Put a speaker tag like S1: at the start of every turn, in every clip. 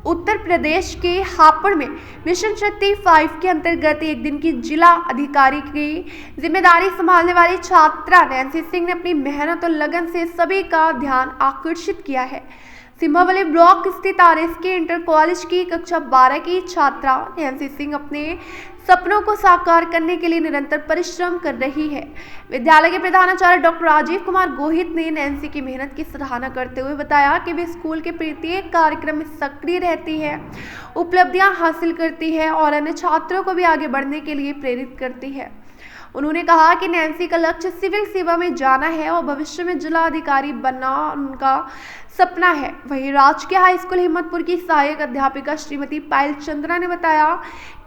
S1: उत्तर प्रदेश के हापुड़ में मिशन शक्ति 5 के अंतर्गत एक दिन की जिला अधिकारी की जिम्मेदारी संभालने वाली छात्रा नैन्सी सिंह ने अपनी मेहनत और लगन से सभी का ध्यान आकर्षित किया है। सिम्हावली ब्लॉक स्थित आरएसके इंटर कॉलेज की कक्षा 12 की छात्रा नैन्सी सिंह अपने सपनों को साकार करने के लिए निरंतर परिश्रम कर रही है। विद्यालय के प्रधानाचार्य डॉक्टर राजीव कुमार गोहित ने नैन्सी की मेहनत की सराहना करते हुए बताया कि वे स्कूल के प्रत्येक कार्यक्रम में सक्रिय रहती है, उपलब्धियां हासिल करती है और अन्य छात्रों को भी आगे बढ़ने के लिए प्रेरित करती है। उन्होंने कहा कि नैन्सी का लक्ष्य सिविल सेवा में जाना है और भविष्य में जिला अधिकारी बनना उनका सपना है। वहीं राजकीय हाई स्कूल हिम्मतपुर की सहायक अध्यापिका श्रीमती पायल चंद्रा ने बताया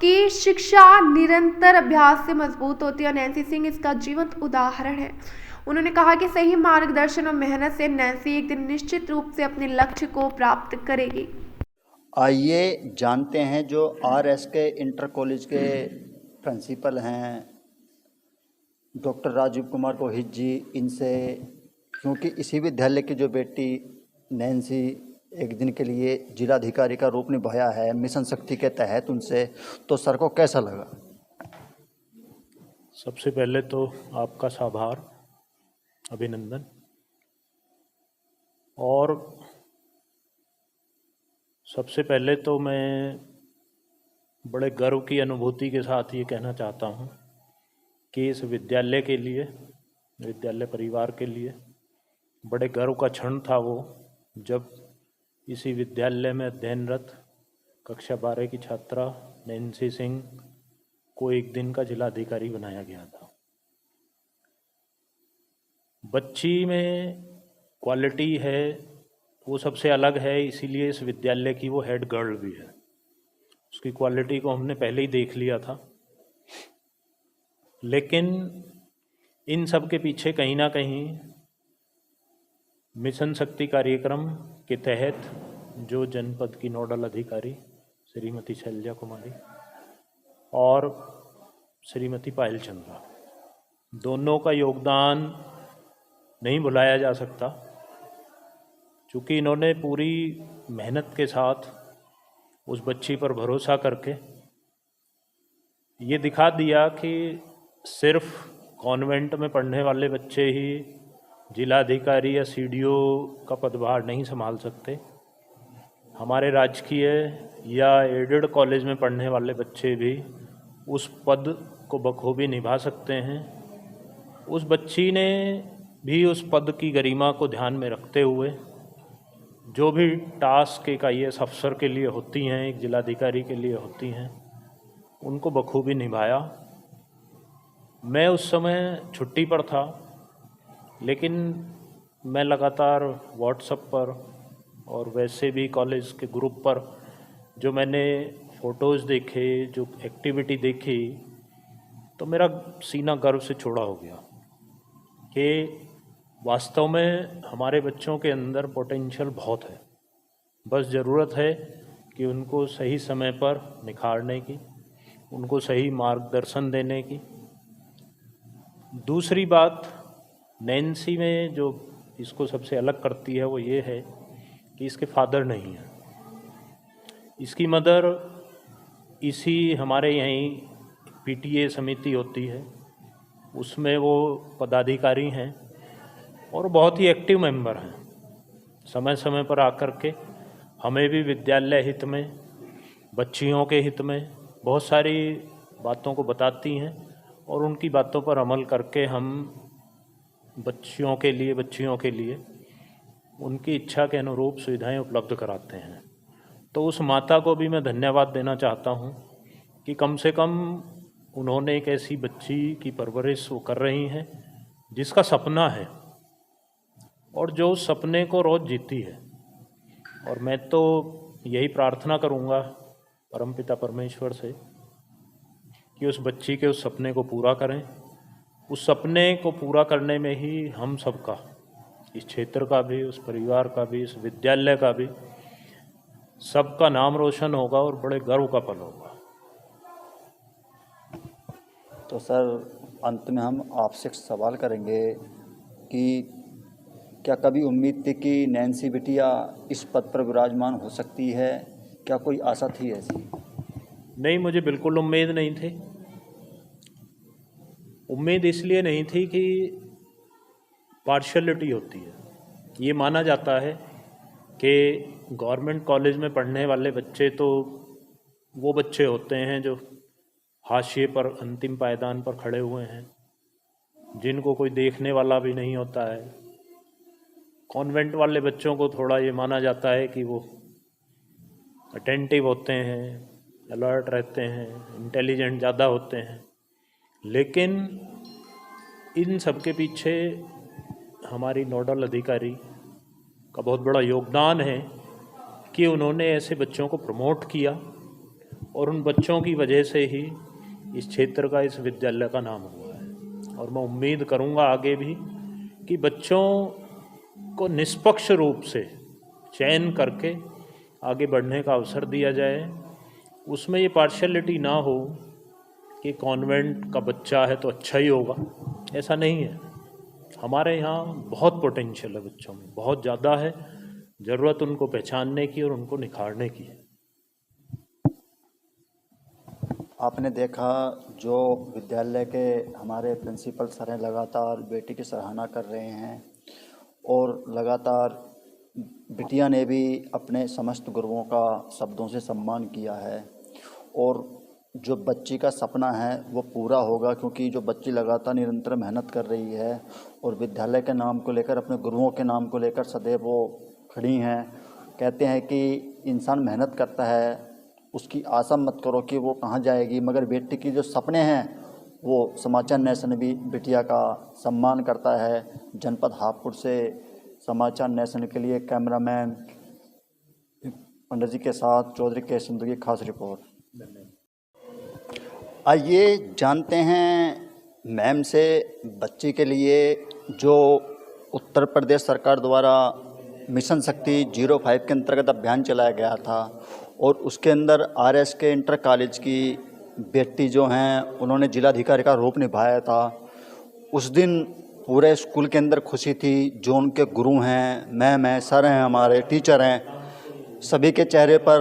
S1: कि शिक्षा निरंतर अभ्यास से मजबूत होती है और नैन्सी सिंह इसका जीवंत उदाहरण है। उन्होंने कहा कि सही मार्गदर्शन और मेहनत से नैन्सी एक दिन निश्चित रूप से अपने लक्ष्य को प्राप्त करेगी।
S2: आइए जानते हैं जो आरएसके इंटर कॉलेज के प्रिंसिपल हैं डॉक्टर राजीव कुमार गोहित जी, इनसे, क्योंकि इसी विद्यालय की जो बेटी नैन्सी एक दिन के लिए जिलाधिकारी का रूप निभाया है मिशन शक्ति के तहत, उनसे तो सर को कैसा लगा?
S3: सबसे पहले तो आपका आभार, अभिनंदन। और सबसे पहले तो मैं बड़े गर्व की अनुभूति के साथ ये कहना चाहता हूँ कि इस विद्यालय के लिए, विद्यालय परिवार के लिए बड़े गर्व का क्षण था वो जब इसी विद्यालय में अध्ययनरत कक्षा 12 की छात्रा नैन्सी सिंह को एक दिन का जिलाधिकारी बनाया गया था। बच्ची में क्वालिटी है वो सबसे अलग है, इसीलिए इस विद्यालय की वो हेड गर्ल भी है। उसकी क्वालिटी को हमने पहले ही देख लिया था, लेकिन इन सब के पीछे कहीं ना कहीं मिशन शक्ति कार्यक्रम के तहत जो जनपद की नोडल अधिकारी श्रीमती शैलजा कुमारी और श्रीमती पायल चंद्रा, दोनों का योगदान नहीं भुलाया जा सकता, क्योंकि इन्होंने पूरी मेहनत के साथ उस बच्ची पर भरोसा करके ये दिखा दिया कि सिर्फ कॉन्वेंट में पढ़ने वाले बच्चे ही जिलाधिकारी या सीडीओ का पदभार नहीं संभाल सकते। हमारे राजकीय या एडेड कॉलेज में पढ़ने वाले बच्चे भी उस पद को बखूबी निभा सकते हैं। उस बच्ची ने भी उस पद की गरिमा को ध्यान में रखते हुए जो भी टास्क एक IAS अफसर के लिए होती हैं, एक जिलाधिकारी के लिए होती हैं, उनको बखूबी निभाया। मैं उस समय छुट्टी पर था, लेकिन मैं लगातार व्हाट्सएप पर और वैसे भी कॉलेज के ग्रुप पर जो मैंने फ़ोटोज़ देखे, जो एक्टिविटी देखी, तो मेरा सीना गर्व से चौड़ा हो गया कि वास्तव में हमारे बच्चों के अंदर पोटेंशियल बहुत है। बस ज़रूरत है कि उनको सही समय पर निखारने की, उनको सही मार्गदर्शन देने की। दूसरी बात नैन्सी में जो इसको सबसे अलग करती है वो ये है कि इसके फादर नहीं हैं। इसकी मदर इसी हमारे यहीं PTA समिति होती है, उसमें वो पदाधिकारी हैं और बहुत ही एक्टिव मेंबर हैं। समय समय पर आकर के हमें भी विद्यालय हित में, बच्चियों के हित में बहुत सारी बातों को बताती हैं और उनकी बातों पर अमल करके हम बच्चियों के लिए उनकी इच्छा के अनुरूप सुविधाएं उपलब्ध कराते हैं। तो उस माता को भी मैं धन्यवाद देना चाहता हूं कि कम से कम उन्होंने एक ऐसी बच्ची की परवरिश वो कर रही हैं जिसका सपना है और जो उस सपने को रोज़ जीती है। और मैं तो यही प्रार्थना करूंगा परमपिता परमेश्वर से कि उस बच्ची के उस सपने को पूरा करें। उस सपने को पूरा करने में ही हम सबका, इस क्षेत्र का भी, उस परिवार का भी, इस विद्यालय का भी, सबका नाम रोशन होगा और बड़े गर्व का पल होगा।
S2: तो सर, अंत में हम आपसे एक सवाल करेंगे कि क्या कभी उम्मीद थी कि नैन्सी बिटिया इस पद पर विराजमान हो सकती है, क्या कोई आशा थी ऐसी?
S3: नहीं, मुझे बिल्कुल उम्मीद नहीं थी। उम्मीद इसलिए नहीं थी कि पार्शलिटी होती है। ये माना जाता है कि गवर्नमेंट कॉलेज में पढ़ने वाले बच्चे तो वो बच्चे होते हैं जो हाशिए पर, अंतिम पायदान पर खड़े हुए हैं, जिनको कोई देखने वाला भी नहीं होता है। कॉन्वेंट वाले बच्चों को थोड़ा ये माना जाता है कि वो अटेंटिव होते हैं, अलर्ट रहते हैं, इंटेलिजेंट ज़्यादा होते हैं। लेकिन इन सब के पीछे हमारी नोडल अधिकारी का बहुत बड़ा योगदान है कि उन्होंने ऐसे बच्चों को प्रमोट किया और उन बच्चों की वजह से ही इस क्षेत्र का, इस विद्यालय का नाम हुआ है। और मैं उम्मीद करूंगा आगे भी कि बच्चों को निष्पक्ष रूप से चयन करके आगे बढ़ने का अवसर दिया जाए। उसमें ये पार्शलिटी ना हो कि कॉन्वेंट का बच्चा है तो अच्छा ही होगा, ऐसा नहीं है। हमारे यहाँ बहुत पोटेंशियल है बच्चों में, बहुत ज़्यादा है। ज़रूरत उनको पहचानने की और उनको निखारने की है।
S2: आपने देखा जो विद्यालय के हमारे प्रिंसिपल सर हैं लगातार बेटी की सराहना कर रहे हैं और लगातार बिटिया ने भी अपने समस्त गुरुओं का शब्दों से सम्मान किया है और जो बच्ची का सपना है वो पूरा होगा, क्योंकि जो बच्ची लगातार निरंतर मेहनत कर रही है और विद्यालय के नाम को लेकर, अपने गुरुओं के नाम को लेकर सदैव वो खड़ी हैं। कहते हैं कि इंसान मेहनत करता है, उसकी आशा मत करो कि वो कहाँ जाएगी, मगर बेटी की जो सपने हैं वो समाचार नेशन भी बिटिया का सम्मान करता है। जनपद हापुड़ से समाचार नेशन के लिए कैमरामैन पंडित जी के साथ चौधरी के सिंधु की खास रिपोर्ट। आइए जानते हैं मैम से बच्ची के लिए जो उत्तर प्रदेश सरकार द्वारा मिशन शक्ति 05 के अंतर्गत अभियान चलाया गया था और उसके अंदर RS के इंटर कॉलेज की बेटी जो हैं उन्होंने जिलाधिकारी का रूप निभाया था। उस दिन पूरे स्कूल के अंदर खुशी थी। जो उनके गुरु हैं, मैम हैं, सर हैं, हमारे टीचर हैं, सभी के चेहरे पर,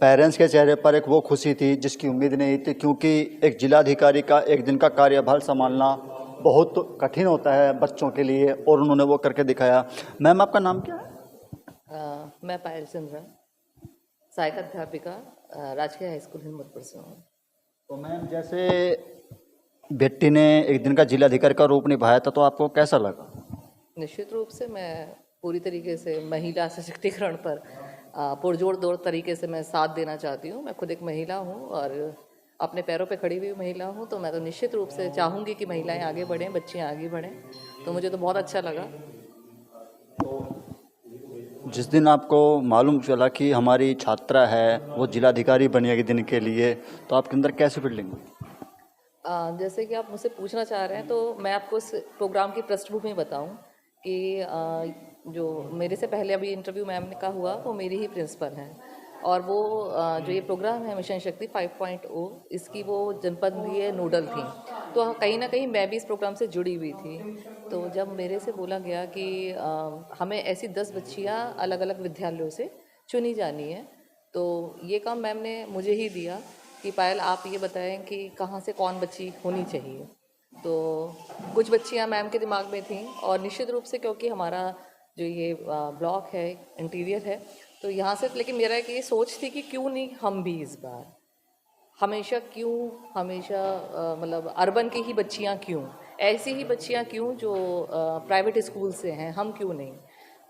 S2: पेरेंट्स के चेहरे पर एक वो खुशी थी जिसकी उम्मीद नहीं थी, क्योंकि एक जिलाधिकारी का एक दिन का कार्यभार संभालना बहुत कठिन होता है बच्चों के लिए और उन्होंने वो करके दिखाया। मैम आपका नाम क्या है?
S4: मैं पायल चंद्रा, सहायक अध्यापिका, राजकीय हाई स्कूल हिम्मतपुर से हूँ।
S2: तो मैम जैसे बेटी ने एक दिन का जिलाधिकारी का रूप निभाया था तो आपको कैसा लगा?
S4: निश्चित रूप से मैं पूरी तरीके से महिला सशक्तिकरण पर पुरजोर दौर तरीके से मैं साथ देना चाहती हूँ। मैं खुद एक महिला हूँ और अपने पैरों पे खड़ी हुई महिला हूँ, तो मैं तो निश्चित रूप से चाहूँगी कि महिलाएं आगे बढ़ें, बच्चियाँ आगे बढ़ें। तो मुझे तो बहुत अच्छा लगा।
S2: जिस दिन आपको मालूम चला कि हमारी छात्रा है वो जिलाधिकारी बनेगी दिन के लिए, तो आपके अंदर कैसी फीलिंग हुई?
S4: जैसे कि आप मुझसे पूछना चाह रहे हैं, तो मैं आपको इस प्रोग्राम की पृष्ठभूमि बताऊं कि जो मेरे से पहले अभी इंटरव्यू मैम ने का हुआ वो मेरी ही प्रिंसिपल हैं और वो जो ये प्रोग्राम है मिशन शक्ति 5.0 इसकी वो जनपदीय नोडल थी। तो कहीं ना कहीं मैं भी इस प्रोग्राम से जुड़ी हुई थी। तो जब मेरे से बोला गया कि हमें ऐसी 10 बच्चियाँ अलग अलग विद्यालयों से चुनी जानी है, तो ये काम मैम ने मुझे ही दिया कि पायल आप ये बताएं कि कहाँ से कौन बच्ची होनी चाहिए। तो कुछ बच्चियाँ मैम के दिमाग में थीं और निश्चित रूप से क्योंकि हमारा जो ये ब्लॉक है, इंटीरियर है, तो यहाँ से, लेकिन मेरा एक ये सोच थी कि क्यों नहीं हम भी इस बार, हमेशा मतलब अर्बन की ही बच्चियाँ क्यों, ऐसी ही बच्चियाँ क्यों जो प्राइवेट स्कूल से हैं, हम क्यों नहीं।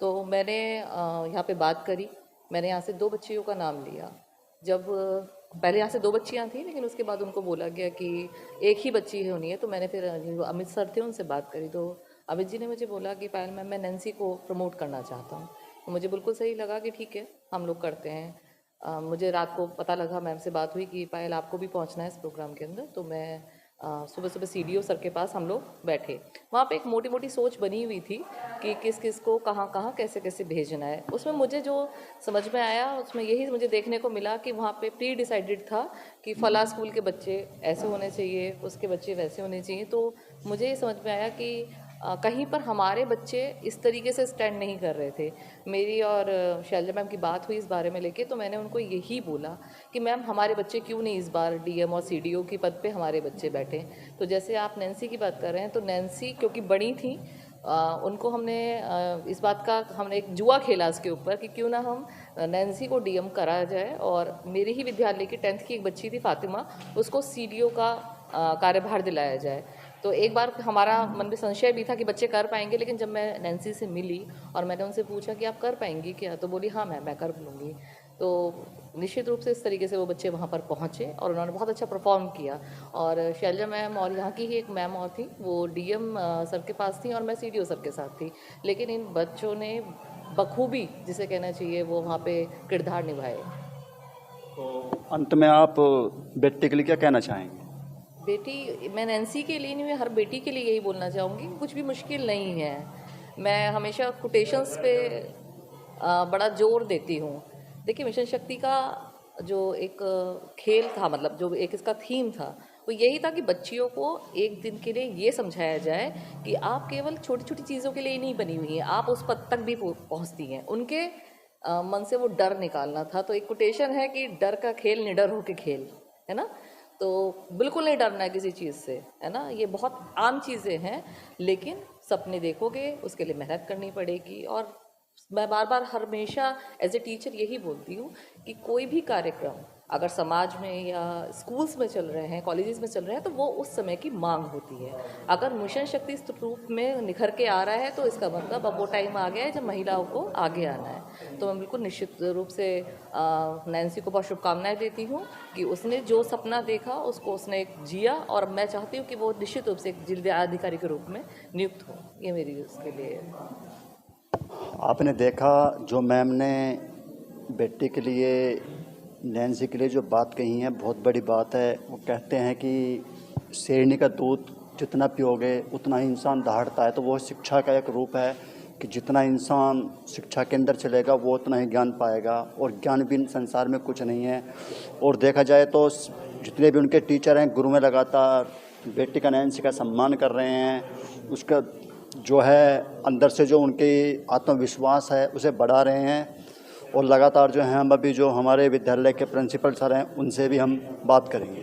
S4: तो मैंने यहाँ पे बात करी, मैंने यहाँ से 2 बच्चियों का नाम लिया। जब पहले यहाँ से 2 बच्चियाँ थी, लेकिन उसके बाद उनको बोला गया कि एक ही बच्ची होनी है। तो मैंने फिर जो अमित सर थे उनसे बात करी, तो अमित जी ने मुझे बोला कि पायल मैम मैं नैन्सी को प्रमोट करना चाहता हूँ। तो मुझे बिल्कुल सही लगा कि ठीक है हम लोग करते हैं। मुझे रात को पता लगा, मैम से बात हुई कि पायल आपको भी पहुँचना है इस प्रोग्राम के अंदर। तो मैं सुबह सुबह CDO सर के पास हम लोग बैठे। वहाँ पे एक मोटी मोटी सोच बनी हुई थी कि किस किस को कहाँ कहाँ कैसे कैसे भेजना है। उसमें मुझे जो समझ में आया, उसमें यही मुझे देखने को मिला कि वहाँ पे प्री डिसाइडेड था कि फला स्कूल के बच्चे ऐसे होने चाहिए, उसके बच्चे वैसे होने चाहिए। तो मुझे ये समझ में आया कि कहीं पर हमारे बच्चे इस तरीके से स्टैंड नहीं कर रहे थे। मेरी और शैलजा मैम की बात हुई इस बारे में लेके, तो मैंने उनको यही बोला कि मैम हमारे बच्चे क्यों नहीं इस बार डीएम और सीडीओ के पद पे हमारे बच्चे बैठे। तो जैसे आप नैन्सी की बात कर रहे हैं, तो नैन्सी क्योंकि बड़ी थी, उनको हमने इस बात का हमने एक जुआ खेला इसके ऊपर कि क्यों ना हम नैन्सी को डीएम कराया जाए, और मेरे ही विद्यालय की 10th की एक बच्ची थी फातिमा, उसको सीडीओ का कार्यभार दिलाया जाए। तो एक बार हमारा मन में संशय भी था कि बच्चे कर पाएंगे, लेकिन जब मैं नैन्सी से मिली और मैंने उनसे पूछा कि आप कर पाएंगी क्या, तो बोली हाँ मैम मैं कर लूँगी। तो निश्चित रूप से इस तरीके से वो बच्चे वहाँ पर पहुँचे और उन्होंने बहुत अच्छा परफॉर्म किया। और शैलजा मैम और यहाँ की ही एक मैम और थी, वो डीएम सर के पास थी और मैं सीडीओ सर के साथ थी, लेकिन इन बच्चों ने बखूबी, जिसे कहना चाहिए, वो वहाँ पे किरदार निभाए।
S2: तो अंत में आप बेटे के लिए क्या कहना चाहेंगे?
S4: बेटी, मैं नैन्सी के लिए नहीं, हर बेटी के लिए यही बोलना चाहूँगी, कुछ भी मुश्किल नहीं है। मैं हमेशा कोटेशंस पे बड़ा जोर देती हूँ। देखिए, मिशन शक्ति का जो एक खेल था, मतलब जो एक इसका थीम था, वो यही था कि बच्चियों को एक दिन के लिए ये समझाया जाए कि आप केवल छोटी छोटी चीज़ों के लिए ही नहीं बनी हुई हैं, आप उस पद तक भी पहुँचती हैं। उनके मन से वो डर निकालना था। तो एक कोटेशन है कि डर का खेल निडर होके खेल, है ना। तो बिल्कुल नहीं डरना है किसी चीज़ से, है ना। ये बहुत आम चीज़ें हैं, लेकिन सपने देखोगे, उसके लिए मेहनत करनी पड़ेगी। और मैं बार बार हमेशा एज ए टीचर यही बोलती हूँ कि कोई भी कार्यक्रम अगर समाज में या स्कूल्स में चल रहे हैं, कॉलेजेस में चल रहे हैं, तो वो उस समय की मांग होती है। अगर मिशन शक्ति इस रूप में निखर के आ रहा है, तो इसका मतलब अब वो टाइम आ गया है जब महिलाओं को आगे आना है। तो मैं बिल्कुल निश्चित रूप से नैन्सी को बहुत शुभकामनाएं देती हूँ कि उसने जो सपना देखा उसको उसने जिया, और मैं चाहती हूँ कि वो निश्चित रूप से एक जिलाधिकारी के रूप में नियुक्त हो। ये मेरी उसके लिए।
S2: आपने देखा जो मैम ने बेटी के लिए, नैन्सी के लिए जो बात कही है, बहुत बड़ी बात है। वो कहते हैं कि शेरनी का दूध जितना पियोगे उतना ही इंसान दहाड़ता है। तो वो शिक्षा का एक रूप है कि जितना इंसान शिक्षा के अंदर चलेगा वो उतना ही ज्ञान पाएगा, और ज्ञान बिन संसार में कुछ नहीं है। और देखा जाए तो जितने भी उनके टीचर हैं, गुरु में लगातार बेटी का, नैन्सी का सम्मान कर रहे हैं। उसका जो है अंदर से जो उनकी आत्मविश्वास है उसे बढ़ा रहे हैं। और लगातार जो है हम अभी जो हमारे विद्यालय के प्रिंसिपल सर हैं उनसे भी हम बात करेंगे।